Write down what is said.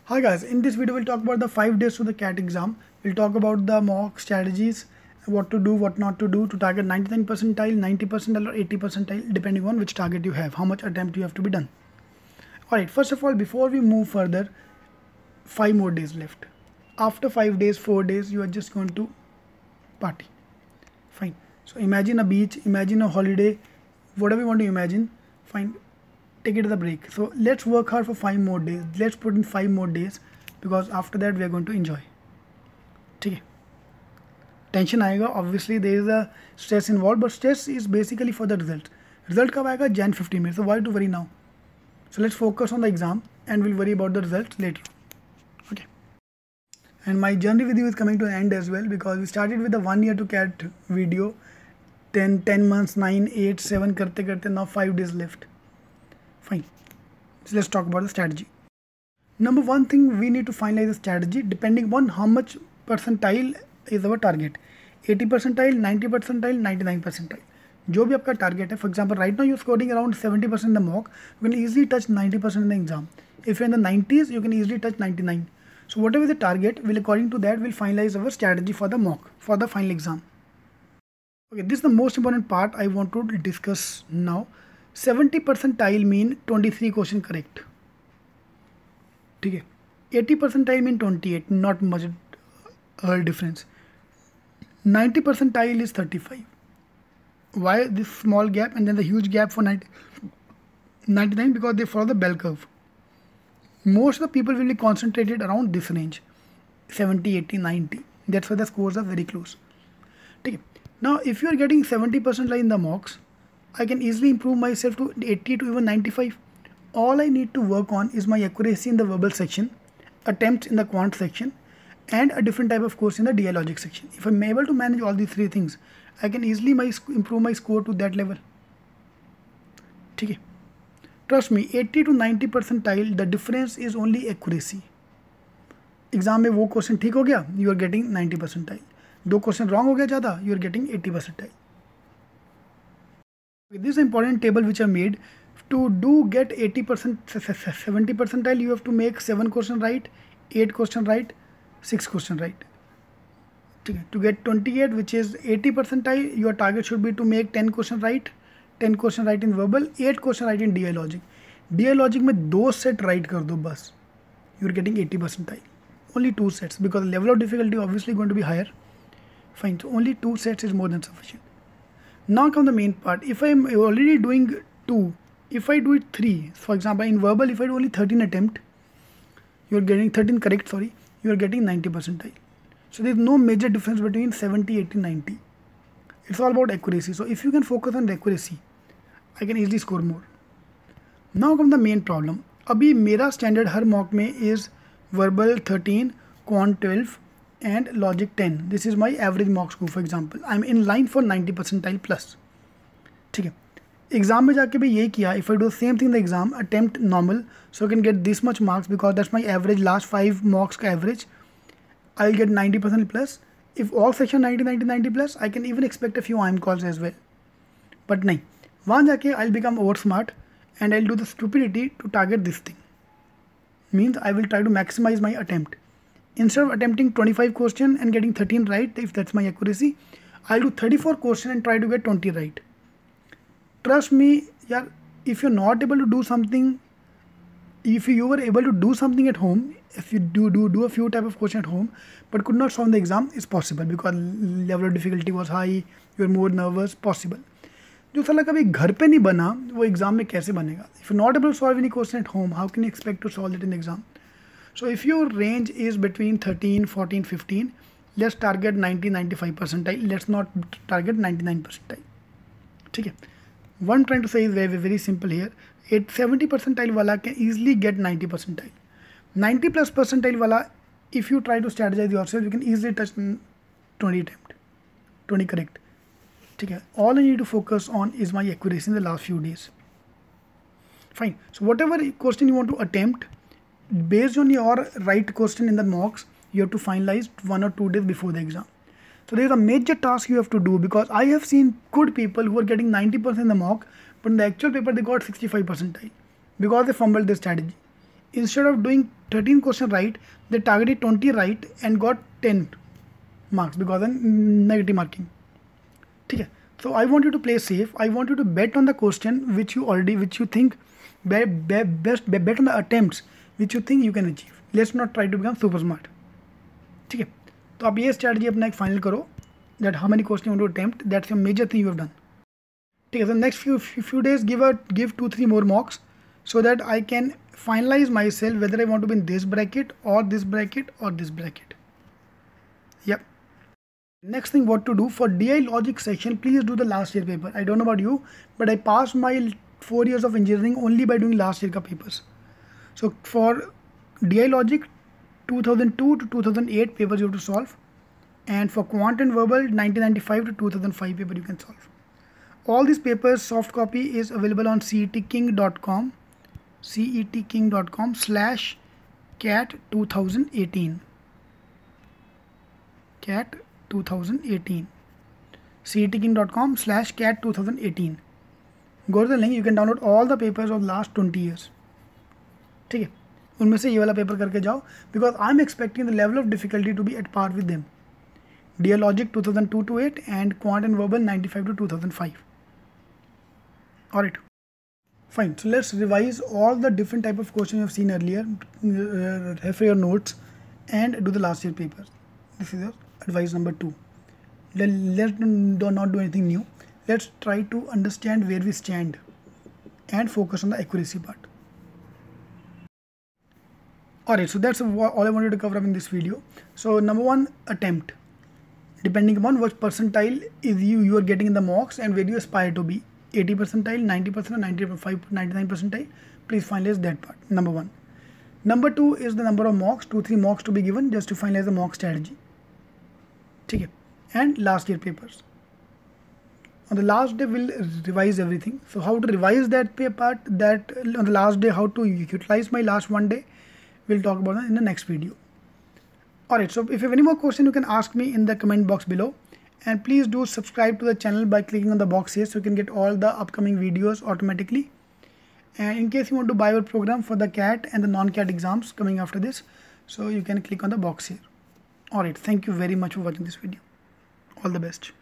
Hi guys, in this video we'll talk about the 5 days to the CAT exam. We'll talk about the mock strategies, what to do, what not to do to target 99 percentile, 90 percentile or 80 percentile depending on which target you have, how much attempt you have to be done. Alright, first of all, before we move further, 5 more days left. After 5 days, 4 days, you are just going to party. Fine. So imagine a beach, imagine a holiday, whatever you want to imagine, fine. Take it as a break. So let's work hard for 5 more days. Let's put in 5 more days because after that we are going to enjoy. Okay. Tension आएगा. Obviously there is a stress involved, but stress is basically for the result. Result कब आएगा? Jan 15 में. So why to worry now? So let's focus on the exam and we'll worry about the results later. Okay. And my journey with you is coming to an end as well because we started with the 1 year to CAT video. 10 months, 9, 8, 7 करते करते now 5 days left. Fine. So let's talk about the strategy. Number one thing, we need to finalize the strategy depending on how much percentile is our target. 80 percentile, 90 percentile, 99 percentile. जो भी आपका target है, for example, right now you're scoring around 70% in the mock, you can easily touch 90% in the exam. If you're in the 90s, you can easily touch 99. So whatever the target, will according to that, we'll finalize our strategy for the mock, for the final exam. Okay, this is the most important part I want to discuss now. 70 percentile mean 23 question correct. Okay. 80 percentile mean 28, not much difference. 90 percentile is 35. Why this small gap and then the huge gap for 99? Because they follow the bell curve. Most of the people will be concentrated around this range, 70, 80, 90. That's why the scores are very close. Okay. Now if you are getting 70 percentile in the mocks, I can easily improve myself to 80 to even 95. All I need to work on is my accuracy in the verbal section, attempts in the quant section, and a different type of course in the dialogic section. If I'm able to manage all these 3 things, I can easily improve my score to that level. Okay. Trust me, 80 to 90 percentile, the difference is only accuracy. Exam में वो question ठीक हो गया, you are getting 90 percentile. 2 question wrong हो गया ज़्यादा, you are getting 80 percentile. This is an important table which I made. To get 80%, 70 percentile, you have to make 7 question right, 8 question right, 6 question right. To get 28, which is 80 percentile, your target should be to make 10 question right, 10 question right in verbal, 8 question right in dialogic. Dialogic में 2 set right कर दो बस. You are getting 80 percentile. Only 2 sets because the level of difficulty obviously going to be higher. Fine. So only 2 sets is more than sufficient. Now come the main part. If I am already doing 2, if I do it 3, for example, in verbal, if I do only 13 attempt, you are getting 13 correct, sorry, you are getting 90 percentile. So there is no major difference between 70, 80, 90. It's all about accuracy. So if you can focus on the accuracy, I can easily score more. Now come the main problem. अभी मेरा standard हर mock में is verbal 13, quant 12, and logic 10. This is my average mock score. For example, I'm in line for 90 percentile plus. ठीक है. Exam में जाके भी यही किया. If I do the same thing in the exam, attempt normal, so I can get this much marks because that's my average last 5 mocks का average. I'll get 90% plus. If all section 90 plus, I can even expect a few IIM calls as well. But नहीं. वहाँ जाके I'll become over smart and I'll do the stupidity to target this thing. Means I will try to maximize my attempt. Instead of attempting 25 question and getting 13 right, if that's my accuracy, I'll do 34 question and try to get 20 right. Trust me, yeah, if you're not able to do something, if you were able to do something at home, if you do a few type of question at home, but could not solve the exam, it's possible because level of difficulty was high, you're more nervous, possible. जो साला कभी घर पे नहीं बना, वो exam में कैसे बनेगा? If you're not able to solve any question at home, how can you expect to solve it in the exam? So if your range is between 13, 14, 15, let's target 90, 95 percentile. Let's not target 99 percentile. ठीक है. What I'm trying to say is very, very simple here. 70 percentile वाला can easily get 90 percentile. 90 plus percentile वाला, if you try to strategize yourself, you can easily touch 20 attempt, 20 correct. ठीक है. All I need to focus on is my accuracy in the last few days. Fine. So whatever question you want to attempt, based on your right question in the mocks, you have to finalize 1 or 2 days before the exam. So there is a major task you have to do because I have seen good people who are getting 90% in the mock, but in the actual paper they got 65 percentile because they fumbled their strategy. instead of doing 13 question right, they targeted 20 right and got 10 marks because of negative marking. Okay. So I want you to play safe. I want you to bet on the question which you think bet on the attempts which you think you can achieve. Let's not try to become super smart. ठीक है, तो आप ये strategy अपना एक final करो that how many questions you want to attempt. That's a major thing you have done. ठीक है, so next few days give 2-3 more mocks so that I can finalize myself whether I want to be in this bracket or this bracket or this bracket. Yep. Next thing what to do for DI logic section, please do the last year paper. I don't know about you, but I passed my 4 years of engineering only by doing last year ka papers. So for DI logic 2002 to 2008 papers you have to solve, and for quant and verbal 1995 to 2005 paper you can solve. All these papers soft copy is available on cetking.com cetking.com/cat 2018 cat 2018 cetking.com/cat 2018. Go to the link, you can download all the papers of last 20 years. ठीक है, उनमें से ये वाला paper करके जाओ because I'm expecting the level of difficulty to be at par with them. DI logic 2002 to 8 and quant and verbal 95 to 2005. Alright, fine. So let's revise all the different type of questions you have seen earlier, refer your notes and do the last year papers. This is your advice number 2. Let's not do anything new. Let's try to understand where we stand and focus on the accuracy part. Alright, so that's all I wanted to cover up in this video. So number 1, attempt. Depending upon which percentile is you are getting in the mocks and where you aspire to be. 80 percentile, 90 percentile, 95, 99 percentile. Please finalize that part. Number 1. Number 2 is the number of mocks, 2-3 mocks to be given just to finalize the mock strategy. Okay. And last year papers. On the last day we'll revise everything. So how to revise that part, that on the last day, how to utilize my last one day, we'll talk about that in the next video. Alright, so if you have any more questions you can ask me in the comment box below, and please do subscribe to the channel by clicking on the box here so you can get all the upcoming videos automatically. And in case you want to buy your program for the CAT and the non-CAT exams coming after this, so you can click on the box here. Alright, thank you very much for watching this video. All the best.